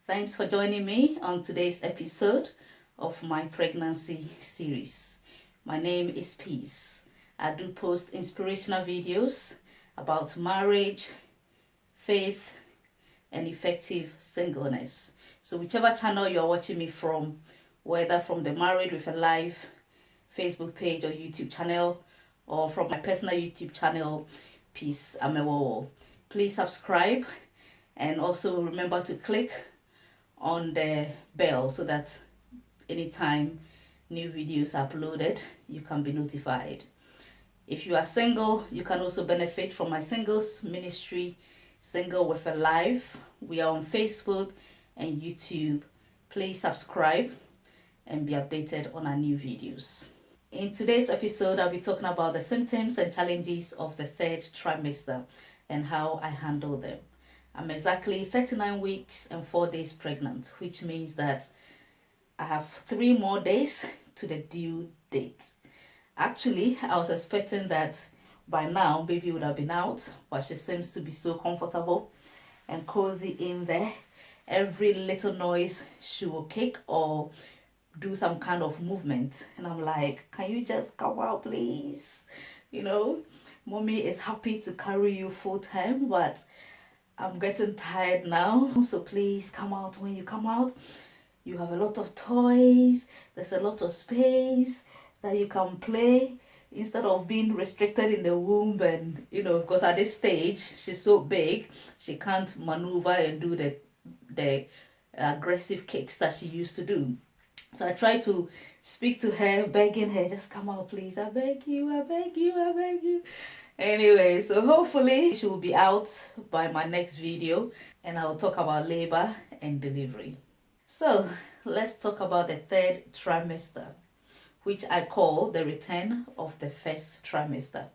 Thanks for joining me on today's episode of my pregnancy series. My name is Peace. I do post inspirational videos about marriage, faith, and effective singleness. So whichever channel you're watching me from, whether from the Married with a Life Facebook page or YouTube channel, or from my personal YouTube channel, Peace Amewo, please subscribe and also remember to click on the bell so that anytime new videos are uploaded, you can be notified. If you are single, you can also benefit from my singles ministry, Single with a Life. We are on Facebook and YouTube. Please subscribe and be updated on our new videos. In today's episode, I'll be talking about the symptoms and challenges of the third trimester and how I handle them. I'm exactly 39 weeks and 4 days pregnant, which means that I have 3 more days to the due date. Actually, I was expecting that by now baby would have been out, but she seems to be so comfortable and cozy in there. Every little noise she will kick or do some kind of movement, and I'm like, can you just come out, please? Mommy is happy to carry you full time, but I'm getting tired now, so please come out. When you come out, you have a lot of toys, there's a lot of space that you can play instead of being restricted in the womb. And because at this stage she's so big, she can't maneuver and do the aggressive kicks that she used to do. So I try to speak to her, begging her, just come out, please, I beg you, I beg you, I beg you. Anyway, so hopefully she will be out by my next video and I'll talk about labor and delivery. So let's talk about the third trimester, which I call the return of the first trimester.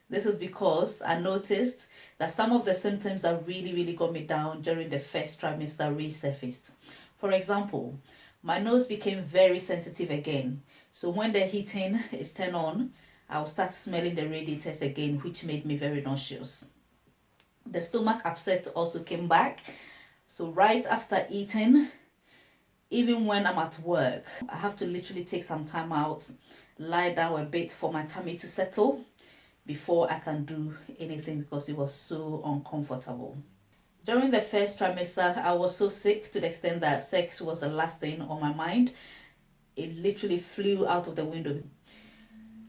This is because I noticed that some of the symptoms that really got me down during the first trimester resurfaced. For example, my nose became very sensitive again. So when the heating is turned on, I'll start smelling the radiators again, which made me very nauseous. The stomach upset also came back. So right after eating, even when I'm at work, I have to literally take some time out, lie down a bit for my tummy to settle before I can do anything because it was so uncomfortable. During the first trimester, I was so sick to the extent that sex was the last thing on my mind. It literally flew out of the window.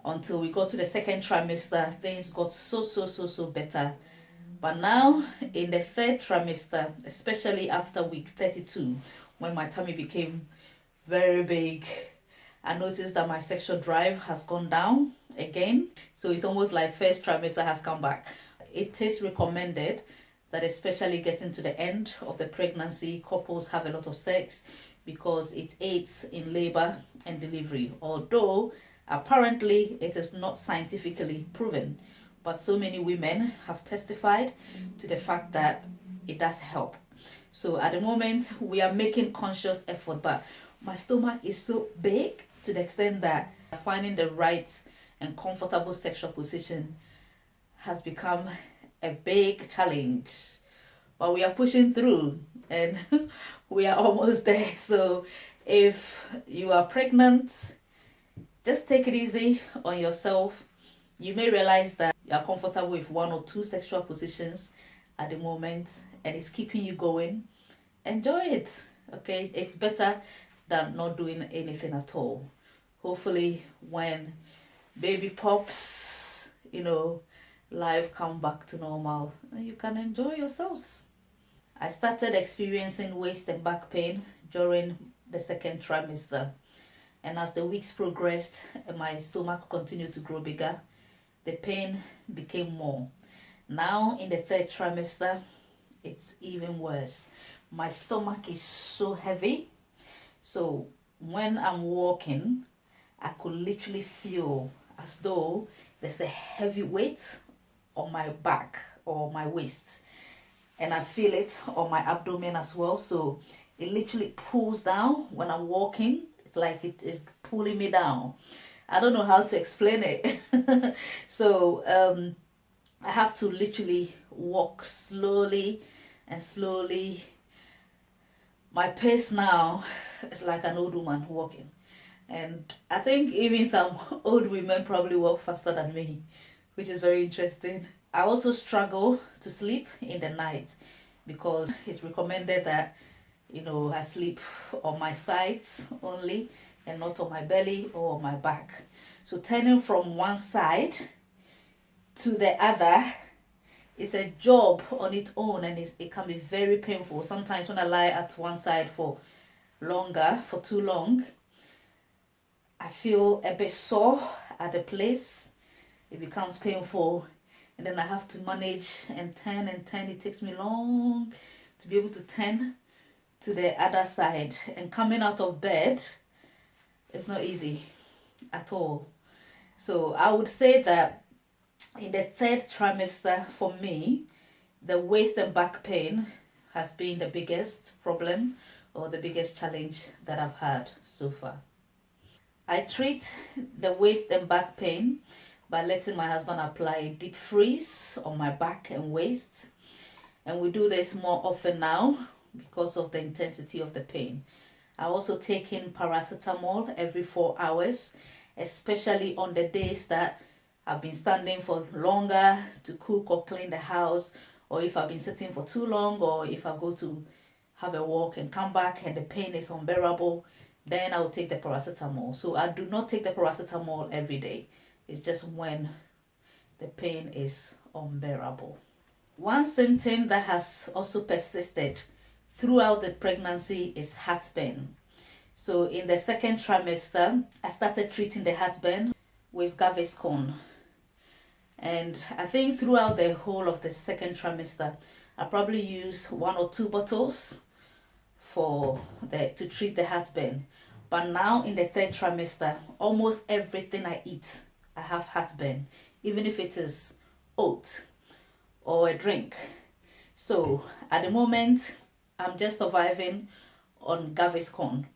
Until we got to the second trimester, things got so better. But now, in the third trimester, especially after week 32, when my tummy became very big, I noticed that my sexual drive has gone down again. So it's almost like first trimester has come back. It is recommended that especially getting to the end of the pregnancy, couples have a lot of sex because it aids in labor and delivery. Although apparently it is not scientifically proven, but so many women have testified to the fact that it does help. So at the moment we are making conscious effort, but my stomach is so big to the extent that finding the right and comfortable sexual position has become a big challenge. But we are pushing through and we are almost there. So if you are pregnant, just take it easy on yourself. You may realize that you are comfortable with 1 or 2 sexual positions at the moment and it's keeping you going. Enjoy it, okay? It's better than not doing anything at all. Hopefully when baby pops, life come back to normal and you can enjoy yourselves. I started experiencing waist and back pain during the second trimester. And as the weeks progressed and my stomach continued to grow bigger, the pain became more. Now in the third trimester, it's even worse. My stomach is so heavy. So when I'm walking, I could literally feel as though there's a heavy weight on my back or my waist. And I feel it on my abdomen as well. So it literally pulls down when I'm walking. Like it is pulling me down. I don't know how to explain it. So I have to literally walk slowly and slowly My pace now is like an old woman walking. And I think even some old women probably walk faster than me, which is very interesting. I also struggle to sleep in the night because it's recommended that, I sleep on my sides only and not on my belly or on my back. So turning from one side to the other is a job on its own, and it can be very painful. Sometimes when I lie at one side for too long, I feel a bit sore at the place. It becomes painful, and then I have to manage and turn and turn. It takes me long to be able to turn to the other side, and coming out of bed is not easy at all. So I would say that in the third trimester for me, the waist and back pain has been the biggest problem or the biggest challenge that I've had so far. I treat the waist and back pain by letting my husband apply deep freeze on my back and waist. And we do this more often now because of the intensity of the pain. I also take in paracetamol every 4 hours, especially on the days that I've been standing for longer to cook or clean the house, or if I've been sitting for too long, or if I go to have a walk and come back and the pain is unbearable, then I will take the paracetamol. So I do not take the paracetamol every day. It's just when the pain is unbearable. One symptom that has also persisted throughout the pregnancy is heartburn. So in the second trimester, I started treating the heartburn with Gaviscon. And I think throughout the whole of the second trimester, I probably used 1 or 2 bottles to treat the heartburn. But now in the third trimester, almost everything I eat, I have heartburn, even if it is oat or a drink. So at the moment, I'm just surviving on Gaviscon.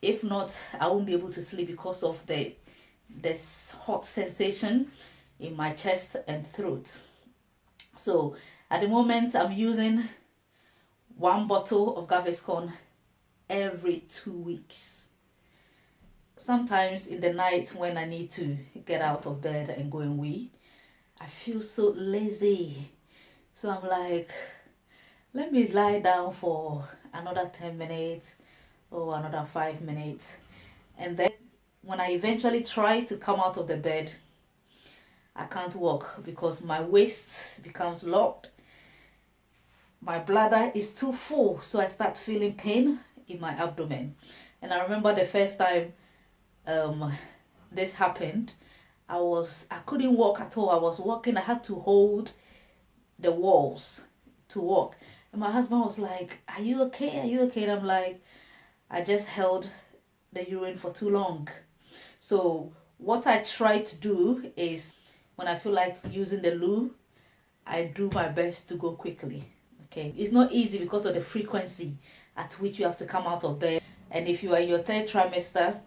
If not, I won't be able to sleep because of this hot sensation in my chest and throat. So at the moment, I'm using 1 bottle of Gaviscon every 2 weeks. Sometimes in the night when I need to get out of bed and go and wee, I feel so lazy. So I'm like, let me lie down for another 10 minutes or another 5 minutes. And then when I eventually try to come out of the bed, I can't walk because my waist becomes locked. My bladder is too full, so I start feeling pain in my abdomen. And I remember the first time this happened, I couldn't walk at all. I was walking, I had to hold the walls to walk. And my husband was like, "Are you okay? Are you okay?" And I'm like, "I just held the urine for too long." So what I try to do is when I feel like using the loo, I do my best to go quickly. Okay, it's not easy because of the frequency at which you have to come out of bed. And if you are in your third trimester,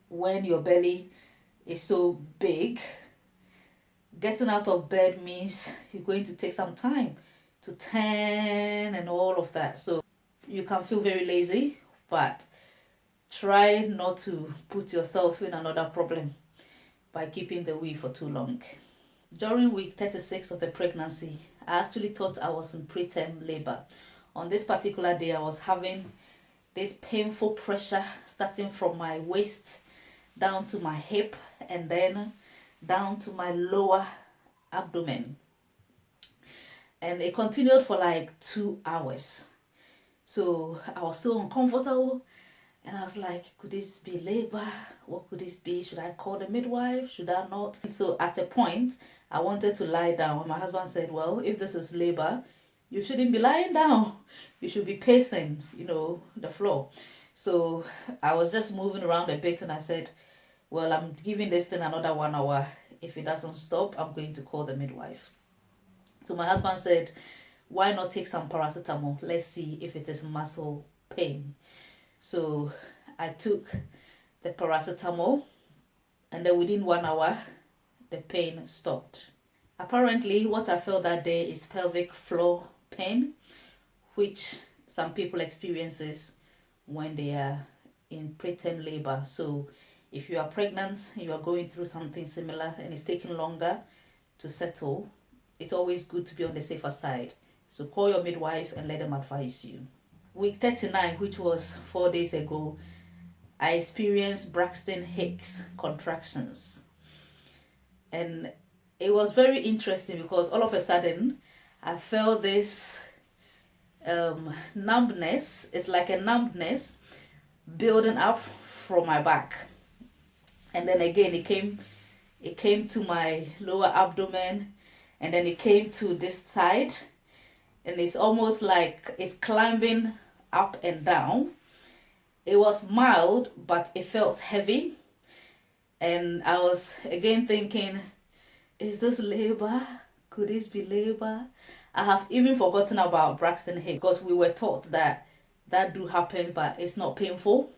when your belly is so big, getting out of bed means you're going to take some time to tan and all of that. So you can feel very lazy, but try not to put yourself in another problem by keeping the wee for too long. During week 36 of the pregnancy, I actually thought I was in preterm labor. On this particular day, I was having this painful pressure starting from my waist down to my hip and then down to my lower abdomen. And it continued for like 2 hours. So I was so uncomfortable. And I was like, could this be labor? What could this be? Should I call the midwife? Should I not? And so at a point, I wanted to lie down. My husband said, well, if this is labor, you shouldn't be lying down. You should be pacing, the floor. So I was just moving around a bit and I said, well, I'm giving this thing another 1 hour. If it doesn't stop, I'm going to call the midwife. So my husband said, why not take some paracetamol? Let's see if it is muscle pain. So I took the paracetamol and then within 1 hour, the pain stopped. Apparently, what I felt that day is pelvic floor pain, which some people experiences when they are in preterm labor. So if you are pregnant, you are going through something similar and it's taking longer to settle, it's always good to be on the safer side. So call your midwife and let them advise you. Week 39, which was 4 days ago, I experienced Braxton Hicks contractions. And it was very interesting because all of a sudden I felt this numbness. It's like a numbness building up from my back. And then again it came to my lower abdomen, and then it came to this side, and it's almost like it's climbing up and down. It was mild, but it felt heavy. And I was again thinking, is this labor? Could this be labor? I have even forgotten about Braxton Hicks because we were taught that do happen, but it's not painful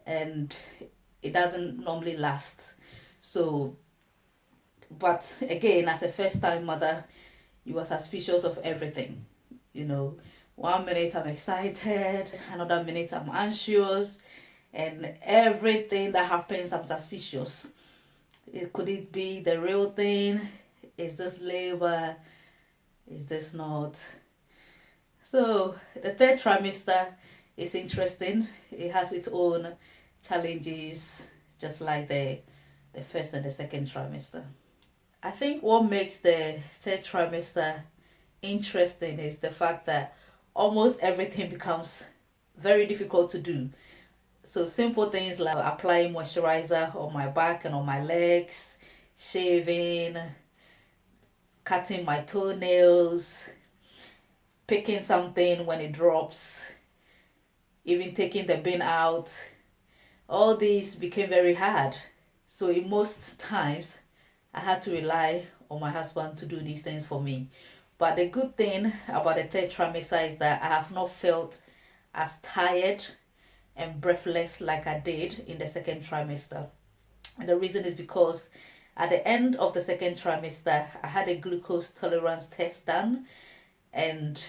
and it doesn't normally last. So, but again, as a first-time mother, you are suspicious of everything. You know, 1 minute I'm excited, another minute I'm anxious, and everything that happens I'm suspicious. Could it be the real thing? Is this labor? Is this not? So the third trimester is interesting. It has its own challenges, just like the first and the second trimester. I think what makes the third trimester interesting is the fact that almost everything becomes very difficult to do. So simple things like applying moisturizer on my back and on my legs, shaving, cutting my toenails, picking something when it drops, even taking the bin out. All these became very hard. So in most times, I had to rely on my husband to do these things for me. But the good thing about the third trimester is that I have not felt as tired and breathless like I did in the second trimester. And the reason is because at the end of the second trimester, I had a glucose tolerance test done, and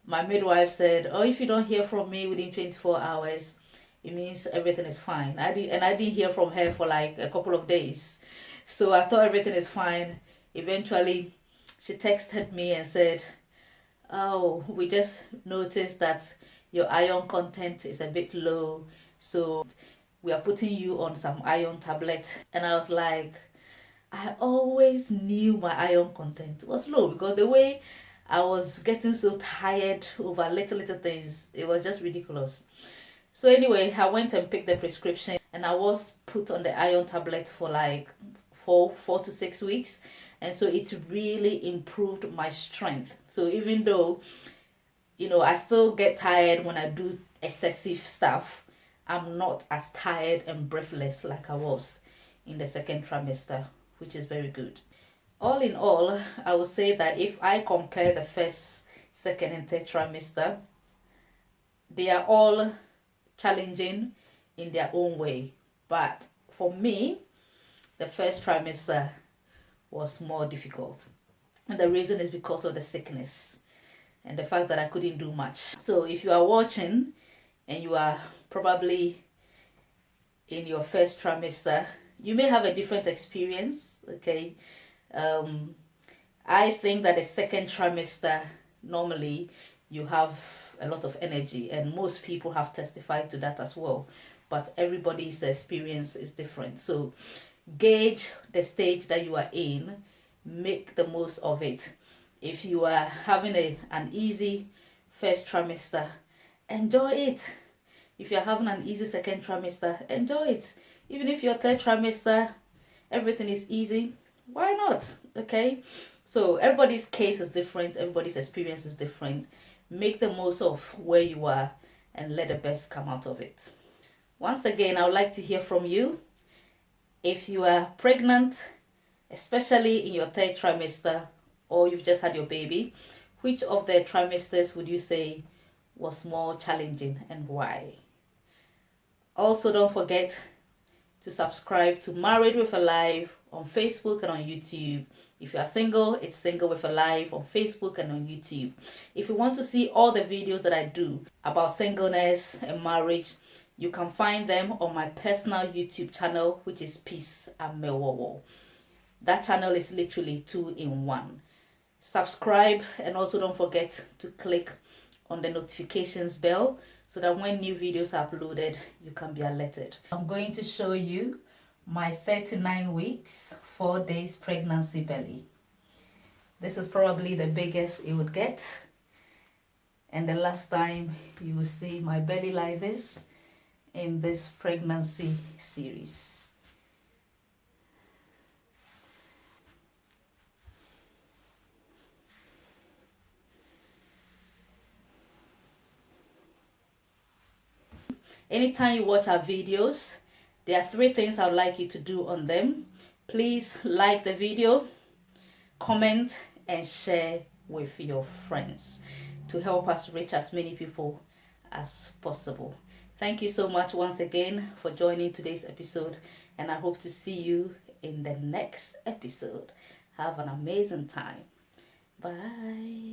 my midwife said, oh, if you don't hear from me within 24 hours, it means everything is fine. I didn't hear from her for like a couple of days. So I thought everything is fine. Eventually, she texted me and said, oh, we just noticed that your iron content is a bit low, so we are putting you on some iron tablet. And I was like, I always knew my iron content was low because the way I was getting so tired over little things, it was just ridiculous. So anyway, I went and picked the prescription, and I was put on the iron tablet for like 4 to 6 weeks, and so it really improved my strength. So even though, you know, I still get tired when I do excessive stuff, I'm not as tired and breathless like I was in the second trimester, which is very good. All in all, I would say that if I compare the first, second and third trimester, they are all challenging in their own way. But for me, the first trimester was more difficult. And the reason is because of the sickness and the fact that I couldn't do much. So if you are watching and you are probably in your first trimester, you may have a different experience, okay? I think that the second trimester, normally you have a lot of energy, and most people have testified to that as well, but everybody's experience is different. So gauge the stage that you are in, make the most of it. If you are having an easy first trimester, enjoy it. If you're having an easy second trimester, enjoy it. Even if your third trimester, everything is easy, why not? Okay, so everybody's case is different, everybody's experience is different. Make the most of where you are and let the best come out of it. Once again, I would like to hear from you. If you are pregnant, especially in your third trimester, or you've just had your baby, which of the trimesters would you say was more challenging and why? Also, don't forget to subscribe to Married with a Life on Facebook and on YouTube. If you are single, it's Single with a Life on Facebook and on YouTube. If you want to see all the videos that I do about singleness and marriage, you can find them on my personal YouTube channel, which is Peace Amewowo. That channel is literally 2-in-1. Subscribe, and also don't forget to click on the notifications bell so that when new videos are uploaded, you can be alerted. I'm going to show you my 39 weeks, 4 days pregnancy belly. This is probably the biggest it would get. And the last time you will see my belly like this in this pregnancy series. Anytime you watch our videos, there are 3 things I would like you to do on them. Please like the video, comment, and share with your friends to help us reach as many people as possible. Thank you so much once again for joining today's episode, and I hope to see you in the next episode. Have an amazing time. Bye.